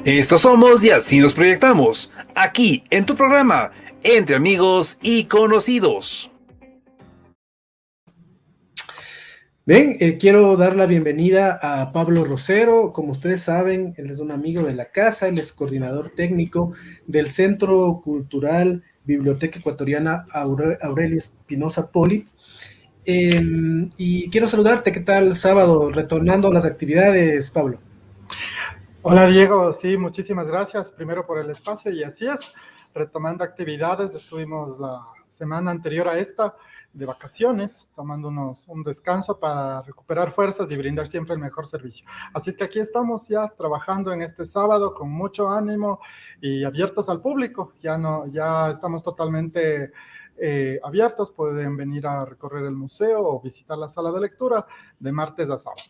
Estos somos y así nos proyectamos, aquí en tu programa, entre amigos y conocidos. Bien, quiero dar la bienvenida a Pablo Rosero. Como ustedes saben, él es un amigo de la casa, él es coordinador técnico del Centro Cultural Biblioteca Ecuatoriana Aurelio Espinosa Poli. Y quiero saludarte, ¿qué tal sábado? Retornando a las actividades, Pablo. Hola Diego, sí, muchísimas gracias primero por el espacio y así es, retomando actividades, estuvimos la semana anterior a esta de vacaciones, tomándonos un descanso para recuperar fuerzas y brindar siempre el mejor servicio. Así es que aquí estamos ya trabajando en este sábado con mucho ánimo y abiertos al público, ya estamos totalmente abiertos, pueden venir a recorrer el museo o visitar la sala de lectura de martes a sábado.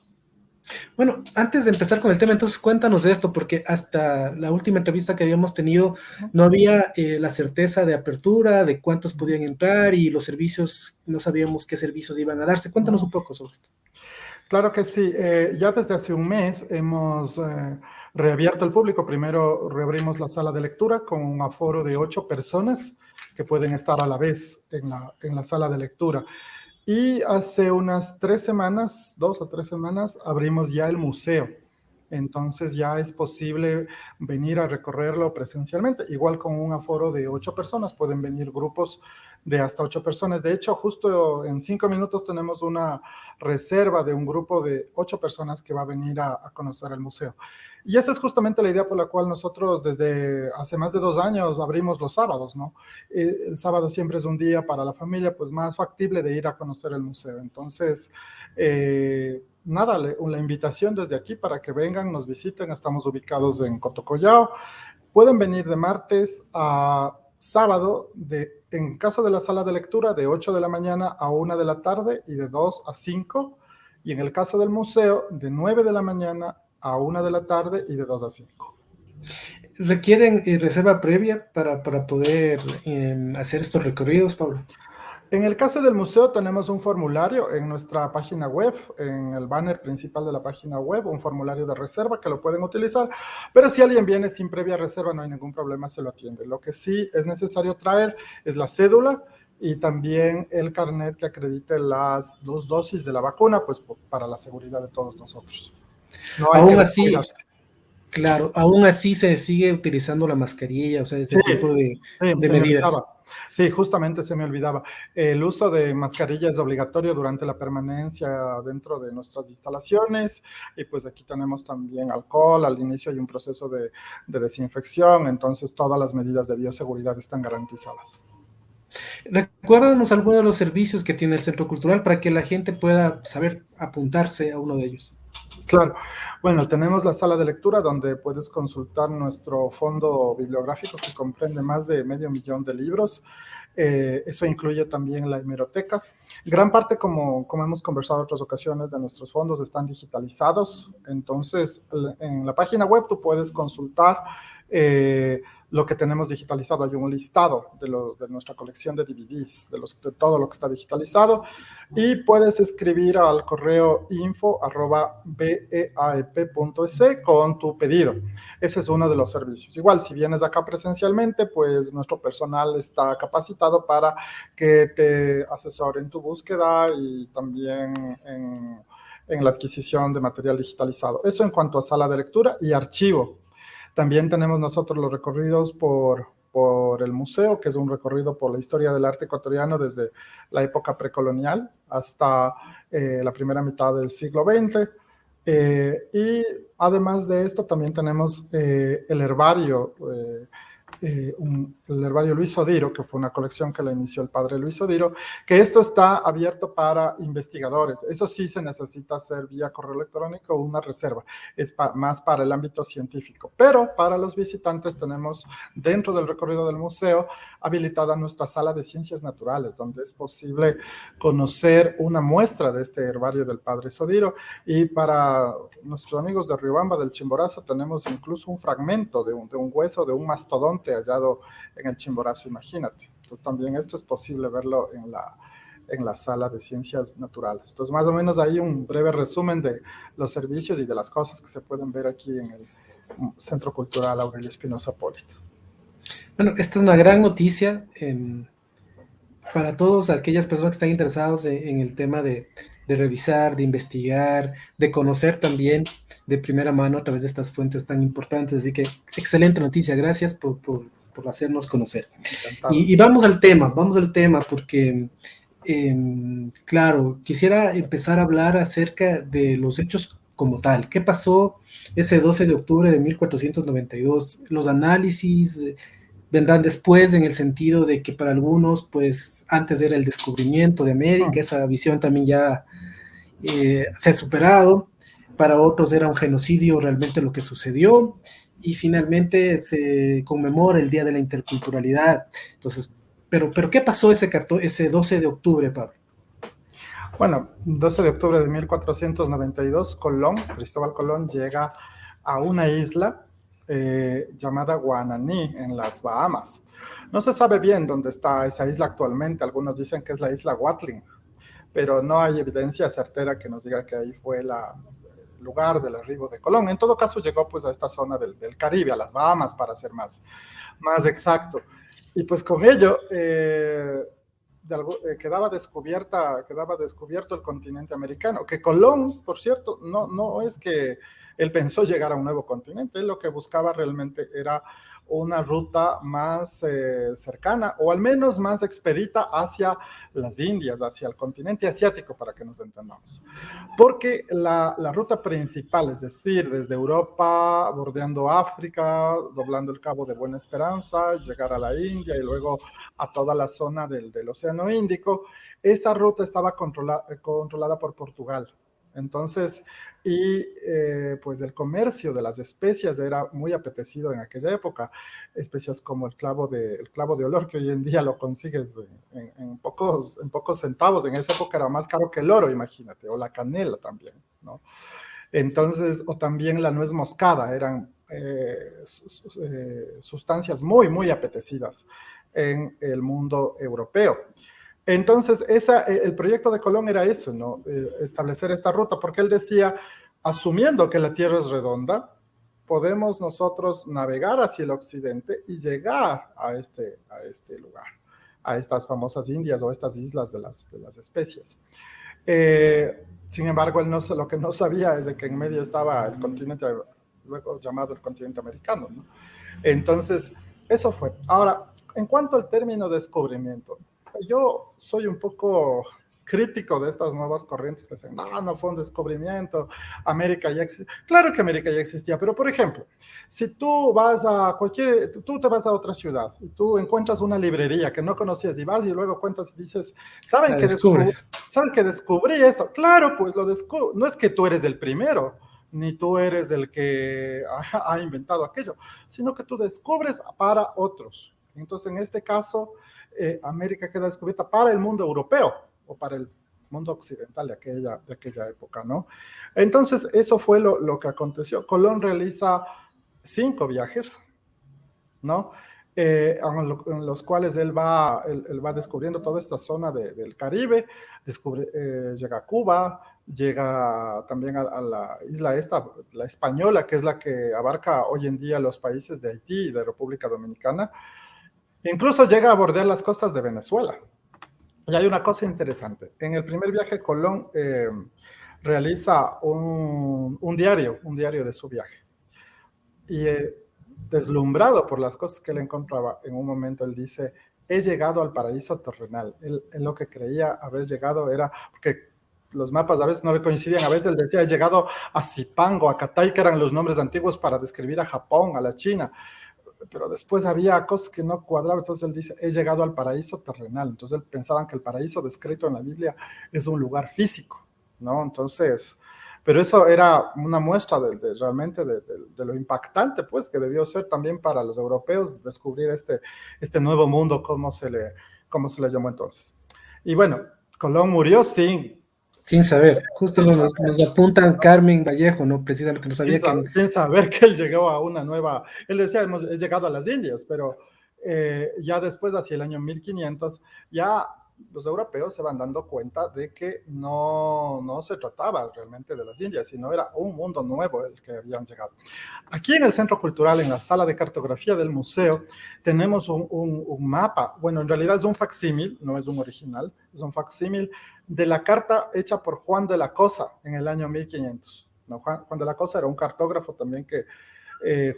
Bueno, antes de empezar con el tema, entonces cuéntanos de esto, porque hasta la última entrevista que habíamos tenido no había la certeza de apertura, de cuántos podían entrar y los servicios, no sabíamos qué servicios iban a darse. Cuéntanos un poco sobre esto. Claro que sí, ya desde hace un mes hemos reabierto el público. Primero reabrimos la sala de lectura con un aforo de 8 personas que pueden estar a la vez en la sala de lectura. Y hace unas 3 semanas, 2 o 3 semanas, abrimos ya el museo. Entonces ya es posible venir a recorrerlo presencialmente, igual con un aforo de 8 personas, pueden venir grupos de hasta 8 personas. De hecho, justo en 5 minutos tenemos una reserva de un grupo de 8 personas que va a venir a conocer el museo. Y esa es justamente la idea por la cual nosotros desde hace más de 2 años abrimos los sábados, ¿no? El sábado siempre es un día para la familia pues más factible de ir a conocer el museo. Entonces, nada, la invitación desde aquí para que vengan, nos visiten. Estamos ubicados en Cotocollao. Pueden venir de martes a sábado, en caso de la sala de lectura, de 8 de la mañana a 1 de la tarde y de 2 a 5. Y en el caso del museo, de 9 de la mañana a 1 de la tarde y de 2 a 5. ¿Requieren reserva previa para poder hacer estos recorridos, Pablo? En el caso del museo tenemos un formulario en nuestra página web, en el banner principal de la página web, un formulario de reserva que lo pueden utilizar, pero si alguien viene sin previa reserva no hay ningún problema, se lo atiende. Lo que sí es necesario traer es la cédula y también el carnet que acredite las 2 dosis de la vacuna, pues para la seguridad de todos nosotros. No hay que Aún así, descuidarse. claro, aún así se sigue utilizando la mascarilla, o sea, ese tipo de se me medidas. olvidaba. Sí, justamente se me olvidaba. El uso de mascarilla es obligatorio durante la permanencia dentro de nuestras instalaciones y pues aquí tenemos también alcohol, al inicio hay un proceso de desinfección, entonces todas las medidas de bioseguridad están garantizadas. Recuérdanos algunos de los servicios que tiene el Centro Cultural para que la gente pueda saber apuntarse a uno de ellos. Claro. Bueno, tenemos la sala de lectura donde puedes consultar nuestro fondo bibliográfico que comprende más de 500,000 de libros. Eso incluye también la hemeroteca. Gran parte, como hemos conversado en otras ocasiones, de nuestros fondos están digitalizados. Entonces, en la página web tú puedes consultar lo que tenemos digitalizado. Hay un listado de nuestra colección de DVDs, de todo lo que está digitalizado. Y puedes escribir al correo info@beaep.es con tu pedido. Ese es uno de los servicios. Igual, si vienes acá presencialmente, pues nuestro personal está capacitado para que te asesore en tu búsqueda y también en la adquisición de material digitalizado. Eso en cuanto a sala de lectura y archivo. También tenemos nosotros los recorridos por el museo, que es un recorrido por la historia del arte ecuatoriano desde la época precolonial hasta la primera mitad del siglo XX. Y además de esto también tenemos el herbario, el herbario Luis Odiro, que fue una colección que la inició el padre Luis Odiro, que esto está abierto para investigadores. Eso sí se necesita hacer vía correo electrónico o una reserva, es más para el ámbito científico. Pero para los visitantes tenemos dentro del recorrido del museo habilitada nuestra sala de ciencias naturales, donde es posible conocer una muestra de este herbario del padre Sodiro. Y para nuestros amigos de Riobamba, del Chimborazo, tenemos incluso un fragmento de un hueso de un mastodonte hallado en el Chimborazo, imagínate. Entonces también esto es posible verlo en la sala de ciencias naturales. Entonces más o menos ahí un breve resumen de los servicios y de las cosas que se pueden ver aquí Centro Cultural Aurelio Espinosa Polito. Bueno, esta es una gran noticia para todas aquellas personas que están interesados en el tema de revisar, de investigar, de conocer también de primera mano a través de estas fuentes tan importantes. Así que excelente noticia, gracias por hacernos conocer. Y vamos al tema, porque, claro, quisiera empezar a hablar acerca de los hechos como tal. ¿Qué pasó ese 12 de octubre de 1492? Los análisis vendrán después, en el sentido de que para algunos, pues antes era el descubrimiento de América, esa visión también ya se ha superado. Para otros era un genocidio realmente lo que sucedió, y finalmente se conmemora el Día de la Interculturalidad. Entonces, pero ¿qué pasó ese 12 de octubre, Pablo? Bueno, 12 de octubre de 1492, Cristóbal Colón llega a una isla llamada Guananí, en las Bahamas. No se sabe bien dónde está esa isla actualmente. Algunos dicen que es la isla Watling, pero no hay evidencia certera que nos diga que ahí fue el lugar del arribo de Colón. En todo caso, llegó pues a esta zona del Caribe, a las Bahamas, para ser más exacto. Y pues con ello quedaba descubierto el continente americano, que Colón, por cierto, no es que él pensó llegar a un nuevo continente. Él lo que buscaba realmente era una ruta más cercana, o al menos más expedita, hacia las Indias, hacia el continente asiático, para que nos entendamos. Porque la ruta principal, es decir, desde Europa, bordeando África, doblando el Cabo de Buena Esperanza, llegar a la India y luego a toda la zona del Océano Índico, esa ruta estaba controlada por Portugal. Entonces, pues el comercio de las especias era muy apetecido en aquella época. Especias como el clavo de olor, que hoy en día lo consigues en pocos centavos. En esa época era más caro que el oro, imagínate, o la canela también, ¿no? Entonces, o también la nuez moscada, eran sustancias muy, muy apetecidas en el mundo europeo. Entonces, el proyecto de Colón era eso, ¿no? Establecer esta ruta, porque él decía, asumiendo que la Tierra es redonda, podemos nosotros navegar hacia el occidente y llegar a este lugar, a estas famosas Indias o estas islas de las especias. Sin embargo, lo que no sabía es de que en medio estaba el continente, luego llamado el continente americano, ¿no? Entonces, eso fue. Ahora, en cuanto al término descubrimiento, yo soy un poco crítico de estas nuevas corrientes que dicen, no fue un descubrimiento, América ya existía. Claro que América ya existía, pero por ejemplo, si tú tú te vas a otra ciudad y tú encuentras una librería que no conocías y vas y luego cuentas y dices, ¿saben que descubrí esto? Claro, pues no es que tú eres el primero, ni tú eres el que ha inventado aquello, sino que tú descubres para otros. Entonces, en este caso, América queda descubierta para el mundo europeo o para el mundo occidental de aquella época, ¿no? Entonces, eso fue lo que aconteció. Colón realiza 5 viajes, ¿no? En los cuales él va descubriendo toda esta zona del Caribe, llega a Cuba, llega también a la isla la Española, que es la que abarca hoy en día los países de Haití y de República Dominicana. Incluso llega a bordear las costas de Venezuela. Y hay una cosa interesante. En el primer viaje, Colón realiza un diario de su viaje. Y deslumbrado por las cosas que él encontraba, en un momento él dice, he llegado al paraíso terrenal. Él lo que creía haber llegado era, porque los mapas a veces no le coincidían, a veces él decía, he llegado a Zipango, a Catay, que eran los nombres antiguos para describir a Japón, a la China, pero después había cosas que no cuadraban. Entonces él dice, he llegado al paraíso terrenal. Entonces él pensaban que el paraíso descrito en la Biblia es un lugar físico, ¿no? Entonces, pero eso era una muestra realmente de lo impactante, pues, que debió ser también para los europeos descubrir este nuevo mundo, como se le llamó entonces. Y bueno, Colón murió sin saber. Justo nos apuntan Carmen Vallejo, ¿no? Precisamente no sabía sin saber que él llegó a una nueva. Él decía, he llegado a las Indias, pero ya después, hacia el año 1500, ya los europeos se van dando cuenta de que no se trataba realmente de las Indias, sino era un mundo nuevo el que habían llegado. Aquí en el Centro Cultural, en la sala de cartografía del museo, tenemos un mapa, bueno, en realidad es un facsímil, no es un original, es un facsímil de la carta hecha por Juan de la Cosa en el año 1500. ¿No? Juan de la Cosa era un cartógrafo también que,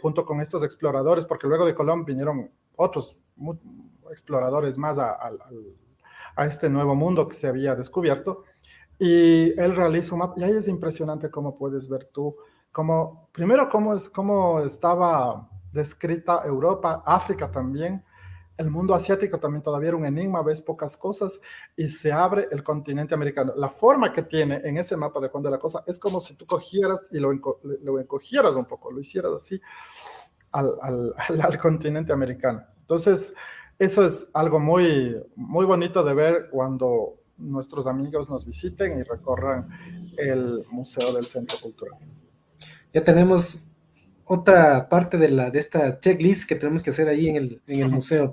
junto con estos exploradores, porque luego de Colón vinieron otros exploradores más a este nuevo mundo que se había descubierto, y él realiza un mapa, y ahí es impresionante cómo puedes ver tú, primero cómo estaba descrita Europa, África también, el mundo asiático también todavía era un enigma, ves pocas cosas, y se abre el continente americano. La forma que tiene en ese mapa de Juan de la Cosa es como si tú cogieras y lo encogieras un poco, lo hicieras así al continente americano. Entonces, eso es algo muy, muy bonito de ver cuando nuestros amigos nos visiten y recorran el Museo del Centro Cultural. Ya tenemos otra parte de esta checklist que tenemos que hacer ahí en el museo.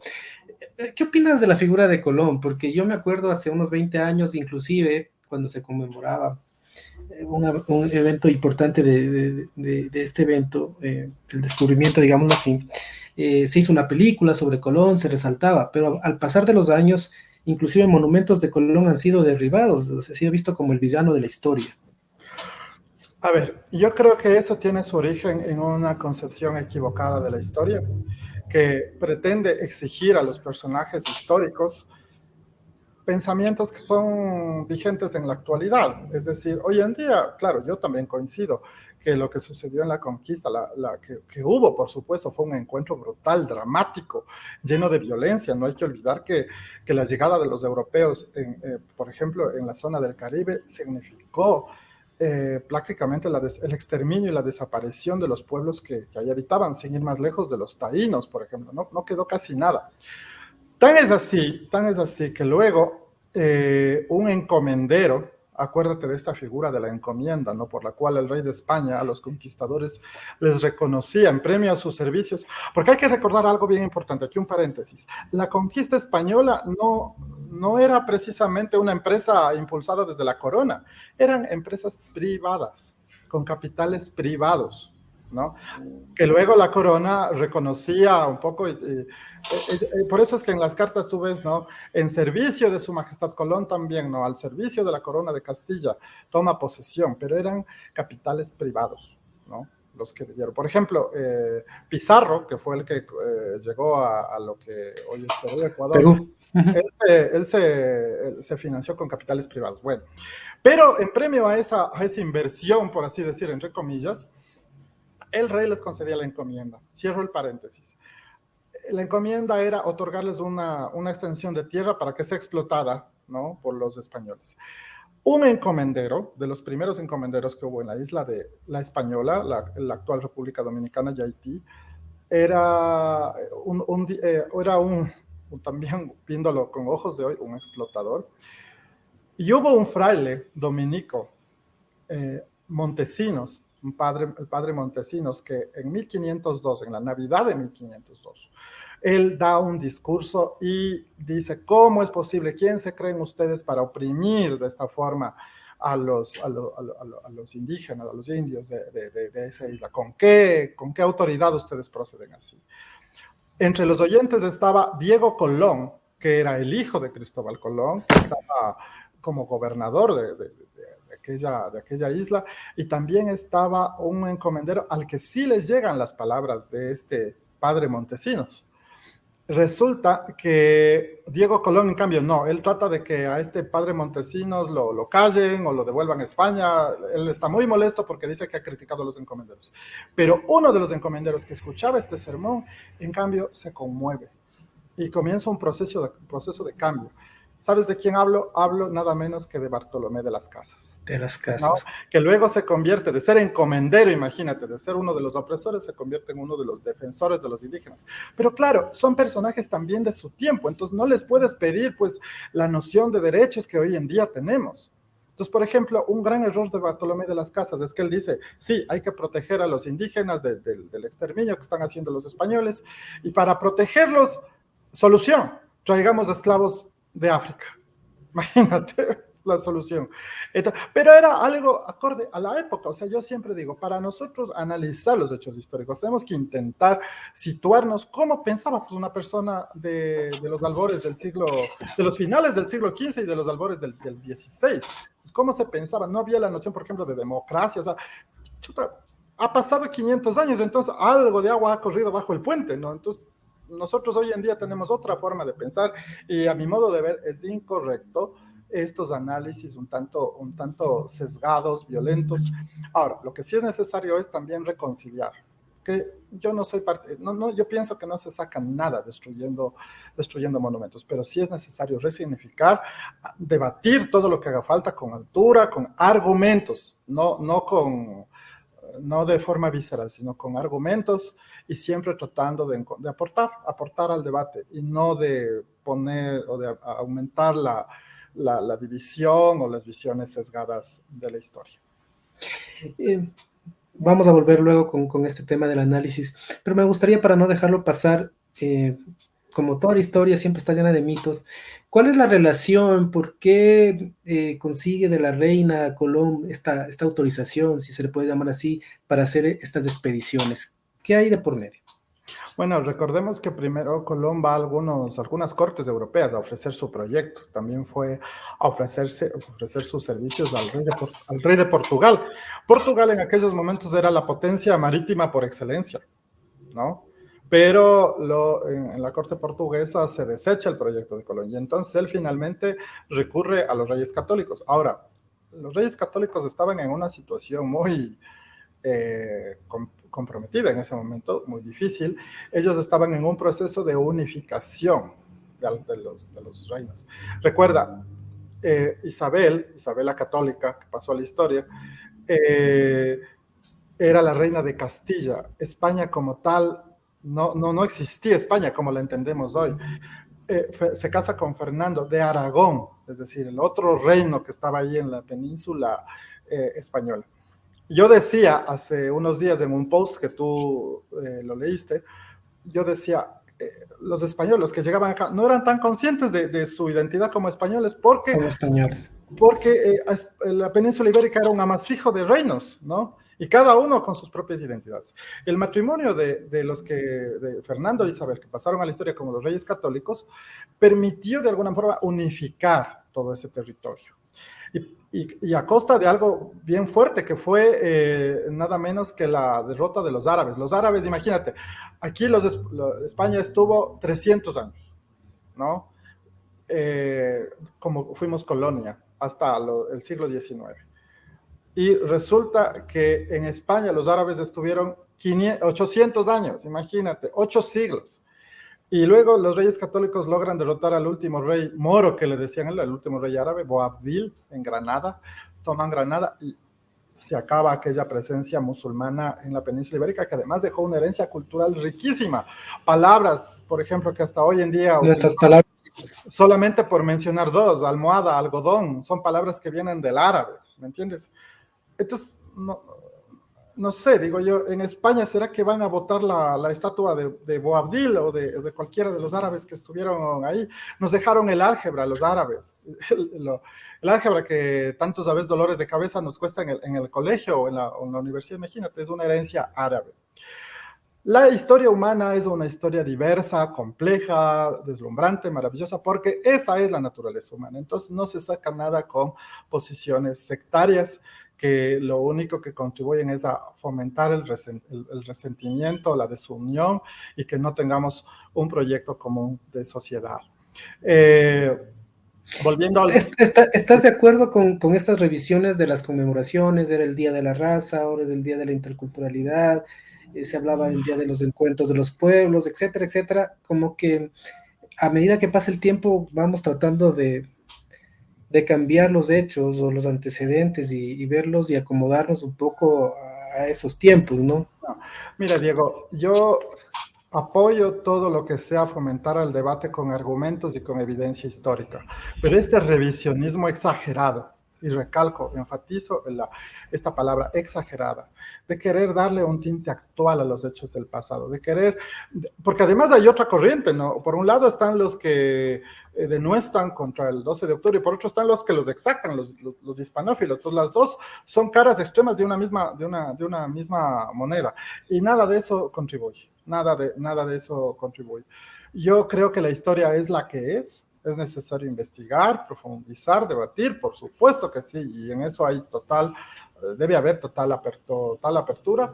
¿Qué opinas de la figura de Colón? Porque yo me acuerdo hace unos 20 años, inclusive, cuando se conmemoraba un evento importante de este evento, el descubrimiento, digámoslo así, se hizo una película sobre Colón, se resaltaba, pero al pasar de los años, inclusive monumentos de Colón han sido derribados, o sea, se ha visto como el villano de la historia. A ver, yo creo que eso tiene su origen en una concepción equivocada de la historia, que pretende exigir a los personajes históricos pensamientos que son vigentes en la actualidad. Es decir, hoy en día, claro, yo también coincido que lo que sucedió en la conquista, que hubo, por supuesto, fue un encuentro brutal, dramático, lleno de violencia. No hay que olvidar que la llegada de los europeos, por ejemplo, en la zona del Caribe, significó prácticamente el exterminio y la desaparición de los pueblos que ahí habitaban, sin ir más lejos de los taínos, por ejemplo. No quedó casi nada. Tan es así que luego un encomendero, acuérdate de esta figura de la encomienda, ¿no? Por la cual el rey de España a los conquistadores les reconocía en premio a sus servicios, porque hay que recordar algo bien importante, aquí un paréntesis, la conquista española no era precisamente una empresa impulsada desde la corona, eran empresas privadas, con capitales privados, ¿no? Que luego la corona reconocía un poco, por eso es que en las cartas tú ves, ¿no? En servicio de su majestad Colón también, ¿no? Al servicio de la corona de Castilla, toma posesión, pero eran capitales privados, ¿no? Los que vivieron. Por ejemplo, Pizarro, que fue el que llegó a lo que hoy es Perú, Ecuador, Perú. Él se financió con capitales privados. Bueno, pero en premio a esa inversión, por así decir, entre comillas, el rey les concedía la encomienda. Cierro el paréntesis. La encomienda era otorgarles una extensión de tierra para que sea explotada, ¿no? Por los españoles. Un encomendero, de los primeros encomenderos que hubo en la isla de La Española, la actual República Dominicana y Haití, era también viéndolo con ojos de hoy, un explotador. Y hubo un fraile dominico, Montesinos, el padre Montesinos, que en 1502, en la Navidad de 1502, él da un discurso y dice, ¿cómo es posible? ¿Quién se creen ustedes para oprimir de esta forma a los indígenas, a los indios de esa isla? ¿Con qué autoridad ustedes proceden así? Entre los oyentes estaba Diego Colón, que era el hijo de Cristóbal Colón, que estaba como gobernador de aquella isla, y también estaba un encomendero al que sí les llegan las palabras de este padre Montesinos. Resulta que Diego Colón, en cambio, no, él trata de que a este padre Montesinos lo callen o lo devuelvan a España. Él está muy molesto porque dice que ha criticado a los encomenderos. Pero uno de los encomenderos que escuchaba este sermón, en cambio, se conmueve y comienza un proceso de cambio. ¿Sabes de quién hablo? Hablo nada menos que de Bartolomé de las Casas. De las Casas. ¿No? Que luego se convierte de ser encomendero, imagínate, de ser uno de los opresores, se convierte en uno de los defensores de los indígenas. Pero claro, son personajes también de su tiempo, entonces no les puedes pedir pues la noción de derechos que hoy en día tenemos. Entonces, por ejemplo, un gran error de Bartolomé de las Casas es que él dice, sí, hay que proteger a los indígenas del exterminio que están haciendo los españoles, y para protegerlos, solución, traigamos esclavos de África. Imagínate la solución. Pero era algo acorde a la época. O sea, yo siempre digo, para nosotros analizar los hechos históricos, tenemos que intentar situarnos cómo pensaba pues, una persona de los albores del siglo, de los finales del siglo XV y de los albores del XVI. Pues, ¿cómo se pensaba? No había la noción, por ejemplo, de democracia. O sea, chuta, ha pasado 500 años, entonces algo de agua ha corrido bajo el puente, ¿no? Entonces, nosotros hoy en día tenemos otra forma de pensar y a mi modo de ver es incorrecto estos análisis un tanto sesgados, violentos. Ahora, lo que sí es necesario es también reconciliar, que yo no soy parte, no, yo pienso que no se saca nada destruyendo monumentos, pero sí es necesario resignificar, debatir todo lo que haga falta con altura, con argumentos, no de forma visceral, sino con argumentos y siempre tratando de aportar al debate y no de poner o de aumentar la división o las visiones sesgadas de la historia. Vamos a volver luego con este tema del análisis, pero me gustaría, para no dejarlo pasar, como toda la historia siempre está llena de mitos, ¿cuál es la relación? ¿Por qué consigue de la reina Colón esta autorización, si se le puede llamar así, para hacer estas expediciones? ¿Qué hay de por medio? Bueno, recordemos que primero Colón va a algunas cortes europeas a ofrecer su proyecto. También fue a ofrecer sus servicios al rey de Portugal. Portugal en aquellos momentos era la potencia marítima por excelencia, ¿no? Pero en la corte portuguesa se desecha el proyecto de Colón y entonces él finalmente recurre a los reyes católicos. Ahora, los reyes católicos estaban en una situación muy comprometida en ese momento, muy difícil. Ellos estaban en un proceso de unificación de los reinos. Recuerda, Isabel la católica, que pasó a la historia, era la reina de Castilla. España como tal, no existía España como la entendemos hoy. Se casa con Fernando de Aragón, es decir, el otro reino que estaba ahí en la península española. Yo decía hace unos días en un post que tú lo leíste, yo decía, los españoles, los que llegaban acá, no eran tan conscientes de su identidad como españoles porque la península ibérica era un amasijo de reinos, ¿no? Y cada uno con sus propias identidades. El matrimonio de Fernando e Isabel, que pasaron a la historia como los reyes católicos, permitió de alguna forma unificar todo ese territorio. Y a costa de algo bien fuerte, que fue nada menos que la derrota de los árabes. Los árabes, imagínate, aquí España estuvo 300 años, ¿no? Como fuimos colonia hasta el siglo XIX. Y resulta que en España los árabes estuvieron 800 años, imagínate, 8 siglos. Y luego los reyes católicos logran derrotar al último rey moro, que le decían el último rey árabe, Boabdil, en Granada. Toman Granada y se acaba aquella presencia musulmana en la península ibérica, que además dejó una herencia cultural riquísima. Palabras, por ejemplo, que hasta hoy en día... Nuestras palabras. Solamente por mencionar dos, almohada, algodón, son palabras que vienen del árabe, ¿me entiendes? Entonces, no sé, digo yo, en España, ¿será que van a botar la estatua de Boabdil o de cualquiera de los árabes que estuvieron ahí? Nos dejaron el álgebra, los árabes. El álgebra que tantos a veces dolores de cabeza nos cuesta en el colegio o en la universidad, imagínate, es una herencia árabe. La historia humana es una historia diversa, compleja, deslumbrante, maravillosa, porque esa es la naturaleza humana. Entonces no se saca nada con posiciones sectarias que lo único que contribuyen es a fomentar el resentimiento, la desunión y que no tengamos un proyecto común de sociedad. Volviendo al... ¿Estás de acuerdo con estas revisiones de las conmemoraciones? Era el Día de la Raza, ahora es el Día de la Interculturalidad, se hablaba del Día de los Encuentros de los Pueblos, etcétera, etcétera. Como que a medida que pasa el tiempo vamos tratando de cambiar los hechos o los antecedentes y verlos y acomodarnos un poco a esos tiempos, ¿no? Mira, Diego, yo apoyo todo lo que sea fomentar el debate con argumentos y con evidencia histórica, pero este revisionismo exagerado, y recalco, enfatizo esta palabra exagerada, de querer darle un tinte actual a los hechos del pasado, porque además hay otra corriente, ¿no? Por un lado están los que denuestan contra el 12 de octubre y por otro están los que los exactan, los hispanófilos. Entonces las dos son caras extremas de una misma moneda y nada de eso contribuye, nada de eso contribuye. Yo creo que la historia es la que es necesario investigar, profundizar, debatir, por supuesto que sí, y en eso debe haber total apertura,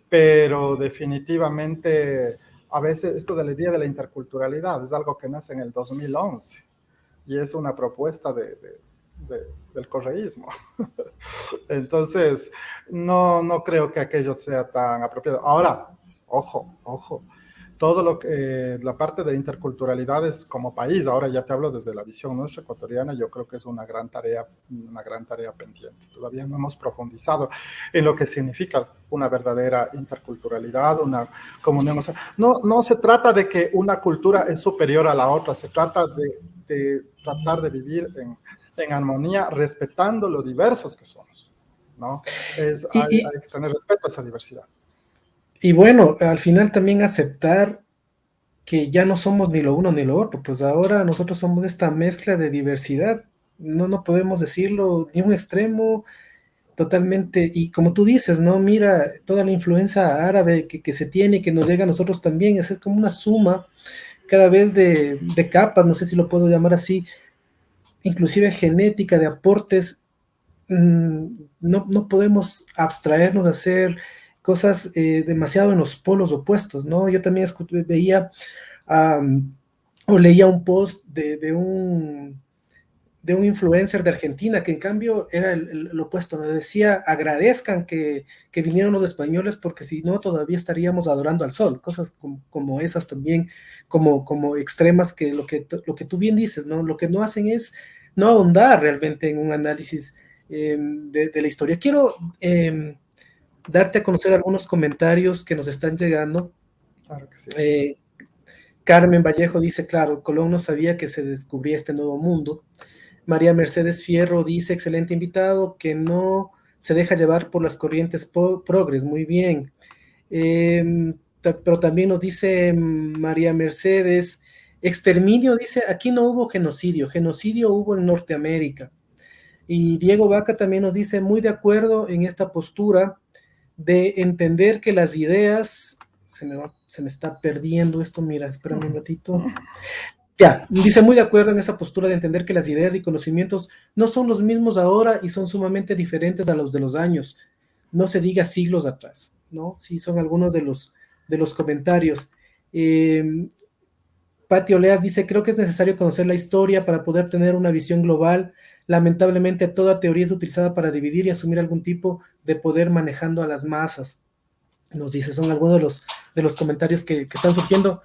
pero definitivamente a veces esto de la idea de la interculturalidad es algo que nace en el 2011 y es una propuesta del correísmo. Entonces, no creo que aquello sea tan apropiado. Ahora, ojo, todo la parte de interculturalidades como país, ahora ya te hablo desde la visión nuestra ecuatoriana, yo creo que es una gran tarea pendiente. Todavía no hemos profundizado en lo que significa una verdadera interculturalidad, una comunión. O sea, no se trata de que una cultura es superior a la otra, se trata de tratar de vivir en armonía, respetando lo diversos que somos, ¿no? Hay que tener respeto a esa diversidad. Y bueno, al final también aceptar que ya no somos ni lo uno ni lo otro, pues ahora nosotros somos esta mezcla de diversidad, no podemos decirlo ni un extremo totalmente, y como tú dices, ¿no? Mira, toda la influencia árabe que se tiene y que nos llega a nosotros también, es como una suma cada vez de capas, no sé si lo puedo llamar así, inclusive genética, de aportes. No podemos abstraernos de hacer cosas demasiado en los polos opuestos, ¿no? Yo también veía o leía un post de un influencer de Argentina que en cambio era lo opuesto, nos decía agradezcan que vinieron los españoles porque si no todavía estaríamos adorando al sol, cosas como esas también, como extremas, que lo que tú bien dices, ¿no? Lo que no hacen es no ahondar realmente en un análisis de la historia. Quiero darte a conocer algunos comentarios que nos están llegando. Claro que sí. Carmen Vallejo dice, claro, Colón no sabía que se descubría este nuevo mundo. María Mercedes Fierro dice, excelente invitado, que no se deja llevar por las corrientes progres, muy bien. Pero también nos dice María Mercedes, exterminio, dice, aquí no hubo genocidio hubo en Norteamérica. Y Diego Vaca también nos dice, muy de acuerdo en esta postura de entender que las ideas, se me está perdiendo esto, mira, espérame un ratito. Ya, dice muy de acuerdo en esa postura de entender que las ideas y conocimientos no son los mismos ahora y son sumamente diferentes a los de los años, no se diga siglos atrás, ¿no? Sí, son algunos de los comentarios. Pati Oleas dice, creo que es necesario conocer la historia para poder tener una visión global. Lamentablemente toda teoría es utilizada para dividir y asumir algún tipo de poder manejando a las masas. Nos dice, son algunos de los comentarios que están surgiendo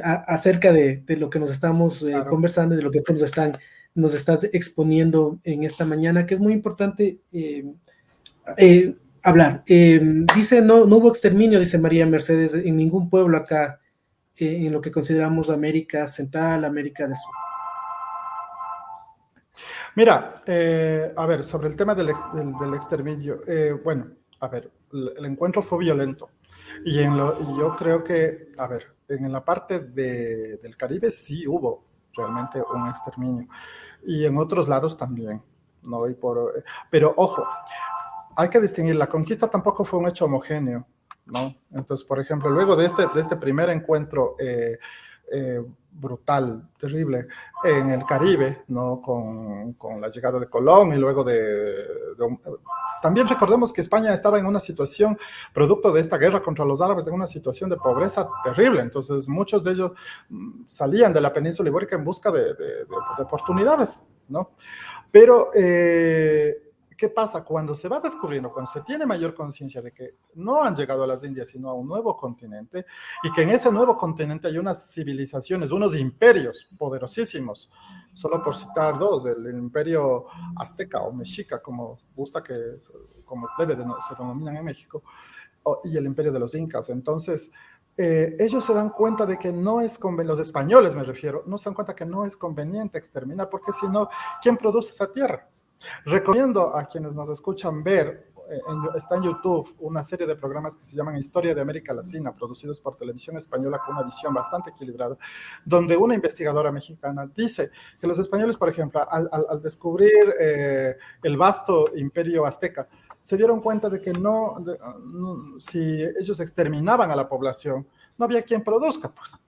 acerca de lo que nos estamos Claro. conversando y de lo que tú nos estás exponiendo en esta mañana, que es muy importante hablar. Dice, no hubo exterminio, dice María Mercedes, en ningún pueblo acá, en lo que consideramos América Central, América del Sur. Mira, a ver, sobre el tema del exterminio, bueno, a ver, el encuentro fue violento y yo creo que, a ver, en la parte del Caribe sí hubo realmente un exterminio y en otros lados también, ¿no? Pero ojo, hay que distinguir, la conquista tampoco fue un hecho homogéneo, ¿no? Entonces, por ejemplo, luego de este primer encuentro brutal, terrible, en el Caribe, ¿no? Con la llegada de Colón y luego también recordemos que España estaba en una situación, producto de esta guerra contra los árabes, en una situación de pobreza terrible. Entonces, muchos de ellos salían de la península ibérica en busca de oportunidades, ¿no? Pero, ¿qué pasa? Cuando se va descubriendo, cuando se tiene mayor conciencia de que no han llegado a las Indias, sino a un nuevo continente, y que en ese nuevo continente hay unas civilizaciones, unos imperios poderosísimos, solo por citar dos, el imperio azteca o mexica, como se denominan en México, y el imperio de los incas. Entonces, ellos se dan cuenta de que no es conveniente, los españoles me refiero, no se dan cuenta que no es conveniente exterminar, porque si no, ¿quién produce esa tierra? Recomiendo a quienes nos escuchan ver, está en YouTube una serie de programas que se llaman Historia de América Latina, producidos por Televisión Española con una visión bastante equilibrada, donde una investigadora mexicana dice que los españoles, por ejemplo, al descubrir el vasto imperio azteca, se dieron cuenta de que si ellos exterminaban a la población, no había quien produzca, pues.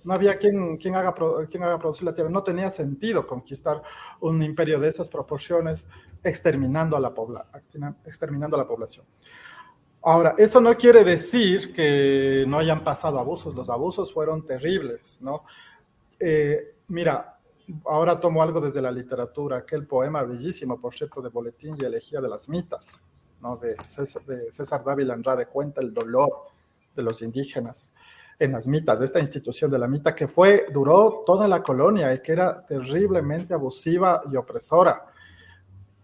No había quien haga producir la tierra. No tenía sentido conquistar un imperio de esas proporciones exterminando a la población. Ahora, eso no quiere decir que no hayan pasado abusos. Los abusos fueron terribles, ¿no? Mira, ahora tomo algo desde la literatura, aquel poema bellísimo, por cierto, de Boletín y Elegía de las Mitas, ¿no? De César Dávila Andrade, cuenta el dolor de los indígenas en las mitas, de esta institución de la mita que duró toda la colonia y que era terriblemente abusiva y opresora.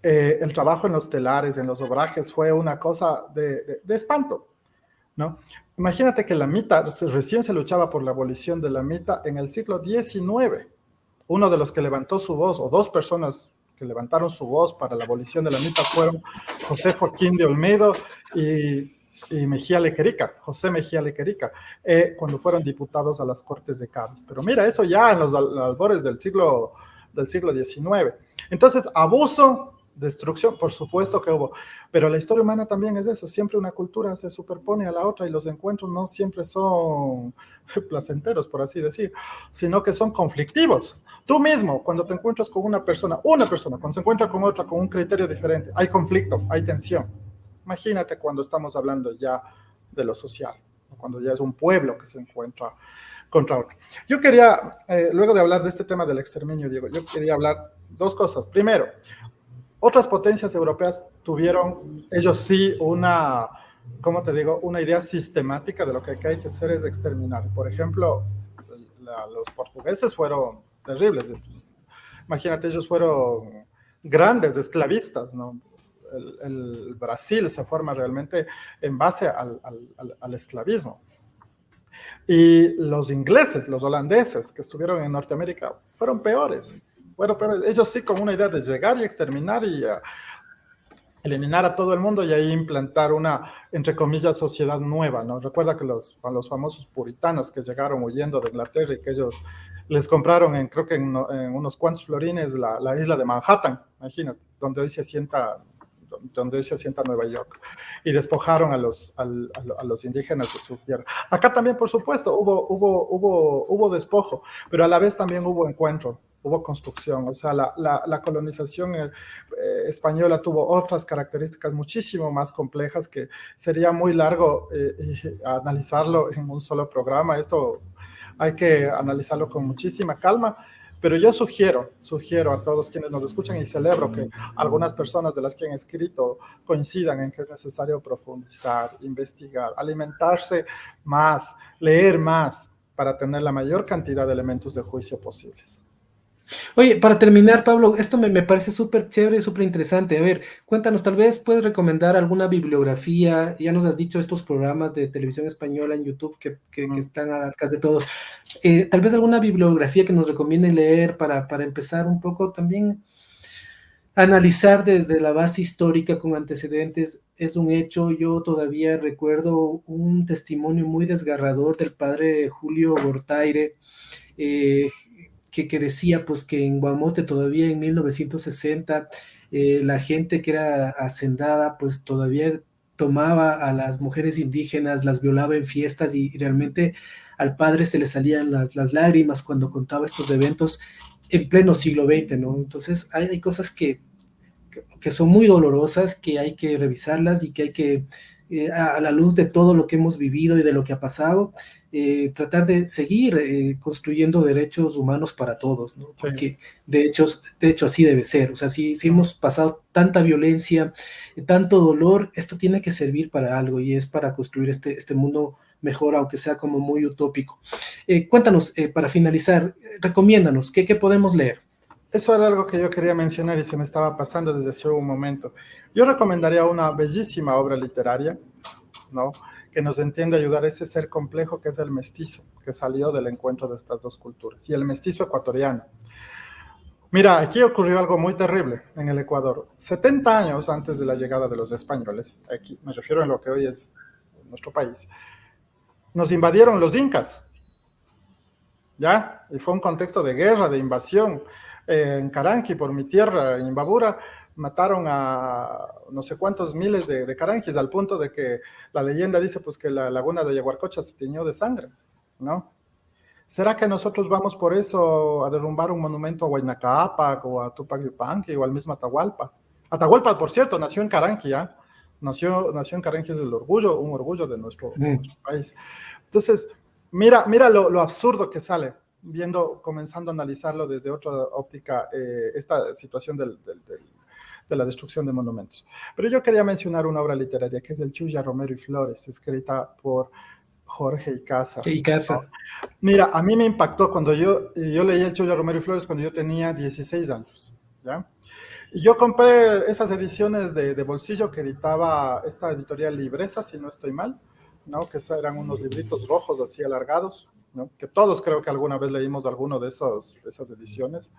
El trabajo en los telares, en los obrajes, fue una cosa de espanto, ¿no? Imagínate que la mita, recién se luchaba por la abolición de la mita en el siglo XIX. Uno de los que levantó su voz, o dos personas que levantaron su voz para la abolición de la mita, fueron José Joaquín de Olmedo y Mejía Lequerica, José Mejía Lequerica, cuando fueron diputados a las Cortes de Cádiz. Pero mira, eso ya en los albores del siglo XIX. Entonces, abuso, destrucción, por supuesto que hubo, pero la historia humana también es eso, siempre una cultura se superpone a la otra y los encuentros no siempre son placenteros, por así decir, sino que son conflictivos. Tú mismo, cuando te encuentras con una persona, cuando se encuentra con otra con un criterio diferente, hay conflicto, hay tensión. Imagínate cuando estamos hablando ya de lo social, cuando ya es un pueblo que se encuentra contra otro. Yo quería, luego de hablar de este tema del exterminio, Diego, yo quería hablar dos cosas. Primero, otras potencias europeas tuvieron, ellos sí, una idea sistemática de lo que hay que hacer es exterminar. Por ejemplo, los portugueses fueron terribles. Imagínate, ellos fueron grandes esclavistas, ¿no? El Brasil se forma realmente en base al esclavismo. Y los ingleses, los holandeses que estuvieron en Norteamérica fueron peores. Ellos sí con una idea de llegar y exterminar y eliminar a todo el mundo y ahí implantar una, entre comillas, sociedad nueva, ¿no? Recuerda que los famosos puritanos que llegaron huyendo de Inglaterra y que ellos les compraron, creo que en unos cuantos florines, la isla de Manhattan, imagínate, donde hoy se asienta Nueva York, y despojaron a los indígenas de su tierra. Acá también, por supuesto, hubo despojo, pero a la vez también hubo encuentro, hubo construcción. O sea, la colonización española tuvo otras características muchísimo más complejas que sería muy largo analizarlo en un solo programa. Esto hay que analizarlo con muchísima calma. Pero yo sugiero a todos quienes nos escuchan y celebro que algunas personas de las que han escrito coincidan en que es necesario profundizar, investigar, alimentarse más, leer más para tener la mayor cantidad de elementos de juicio posibles. Oye, para terminar, Pablo, esto me parece súper chévere y súper interesante. A ver, cuéntanos, tal vez puedes recomendar alguna bibliografía. Ya nos has dicho estos programas de televisión española en YouTube que están al alcance de todos. Tal vez alguna bibliografía que nos recomiende leer para empezar un poco también a analizar desde la base histórica con antecedentes. Es un hecho, yo todavía recuerdo un testimonio muy desgarrador del padre Julio Gortaire, que decía pues que en Guamote todavía en 1960 la gente que era hacendada pues todavía tomaba a las mujeres indígenas, las violaba en fiestas y realmente al padre se le salían las lágrimas cuando contaba estos eventos en pleno siglo XX, ¿no? Entonces hay cosas que son muy dolorosas, que hay que revisarlas y que hay que, a la luz de todo lo que hemos vivido y de lo que ha pasado, tratar de seguir construyendo derechos humanos para todos, ¿no? Porque de hecho así debe ser. O sea, si hemos pasado tanta violencia, tanto dolor, esto tiene que servir para algo y es para construir este mundo mejor, aunque sea como muy utópico. Cuéntanos, para finalizar, recomiéndanos, ¿qué podemos leer? Eso era algo que yo quería mencionar y se me estaba pasando desde hace un momento. Yo recomendaría una bellísima obra literaria, ¿no?, que nos entiende ayudar a ese ser complejo que es el mestizo, que salió del encuentro de estas dos culturas, y el mestizo ecuatoriano. Mira, aquí ocurrió algo muy terrible en el Ecuador. 70 años antes de la llegada de los españoles, aquí me refiero a lo que hoy es nuestro país, nos invadieron los incas, ¿ya? Y fue un contexto de guerra, de invasión. En Caranqui, por mi tierra, en Imbabura, mataron a no sé cuántos miles de caranquis, al punto de que la leyenda dice pues que la laguna de Yaguarcocha se tiñó de sangre, ¿no? ¿Será que nosotros vamos por eso a derrumbar un monumento a Huayna Cápac o a Tupac Yupanqui o al mismo Atahualpa? Atahualpa, por cierto, nació en Caranqui, ¿ya? Nació en Caranqui, es un orgullo de de nuestro país. Entonces, mira lo absurdo que sale, comenzando a analizarlo desde otra óptica, esta situación de la destrucción de monumentos. Pero yo quería mencionar una obra literaria que es del Chuya Romero y Flores, escrita por Jorge Icaza. Icaza. Mira, a mí me impactó cuando yo leí el Chuya Romero y Flores cuando yo tenía 16 años, ¿ya? Y yo compré esas ediciones de bolsillo que editaba esta editorial Libresa, si no estoy mal, ¿no? Que eran unos libritos rojos así alargados, ¿no? Que todos creo que alguna vez leímos alguno de esas ediciones.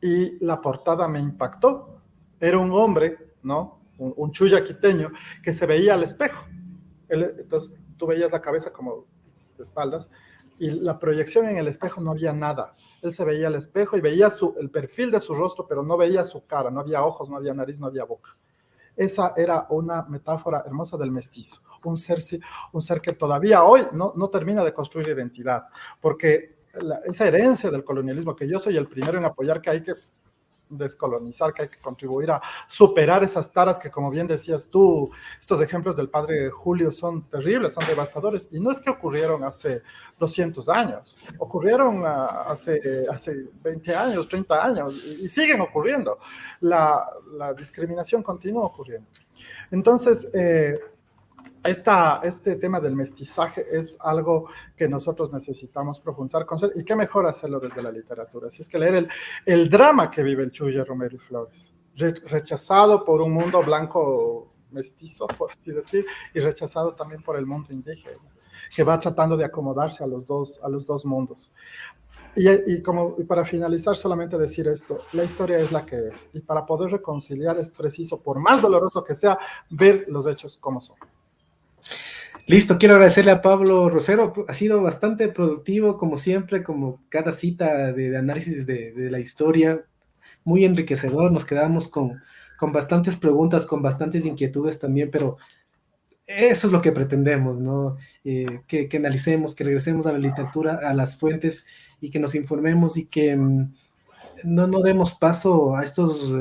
Y la portada me impactó. Era un hombre, ¿no? Un chuya quiteño que se veía al espejo. Entonces tú veías la cabeza como de espaldas y la proyección en el espejo no había nada. Él se veía al espejo y veía el perfil de su rostro, pero no veía su cara, no había ojos, no había nariz, no había boca. Esa era una metáfora hermosa del mestizo, un ser que todavía hoy no termina de construir identidad, porque esa herencia del colonialismo, que yo soy el primero en apoyar, que hay que descolonizar, que hay que contribuir a superar esas taras que, como bien decías tú, estos ejemplos del padre Julio son terribles, son devastadores, y no es que ocurrieron hace 200 años, ocurrieron hace 20 años, 30 años, y siguen ocurriendo. La discriminación continúa ocurriendo. Entonces, este tema del mestizaje es algo que nosotros necesitamos profundizar, y qué mejor hacerlo desde la literatura. Así es que leer el drama que vive el Chuya Romero y Flores, rechazado por un mundo blanco mestizo, por así decir, y rechazado también por el mundo indígena, que va tratando de acomodarse a los dos mundos. Y para finalizar, solamente decir esto: la historia es la que es, y para poder reconciliar es preciso, por más doloroso que sea, ver los hechos como son. Listo, quiero agradecerle a Pablo Rosero, ha sido bastante productivo, como siempre, como cada cita de análisis de la historia, muy enriquecedor, nos quedamos con bastantes preguntas, con bastantes inquietudes también, pero eso es lo que pretendemos, ¿no? Que analicemos, que regresemos a la literatura, a las fuentes, y que nos informemos y que no demos paso a estos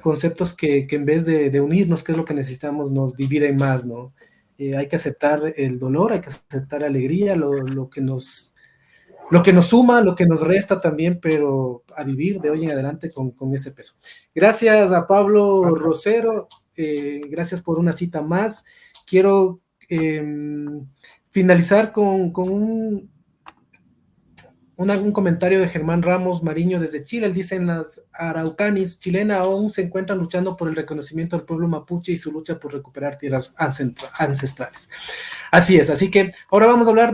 conceptos que en vez de unirnos, que es lo que necesitamos, nos dividen más, ¿no? Hay que aceptar el dolor, hay que aceptar la alegría, lo que nos suma, lo que nos resta también, pero a vivir de hoy en adelante con ese peso. Gracias a Pablo Rosero, gracias por una cita más. Quiero finalizar con un comentario de Germán Ramos Mariño desde Chile. Él dice: en las Araucanis chilenas aún se encuentran luchando por el reconocimiento del pueblo mapuche y su lucha por recuperar tierras ancestrales. Así es, así que ahora vamos a hablar de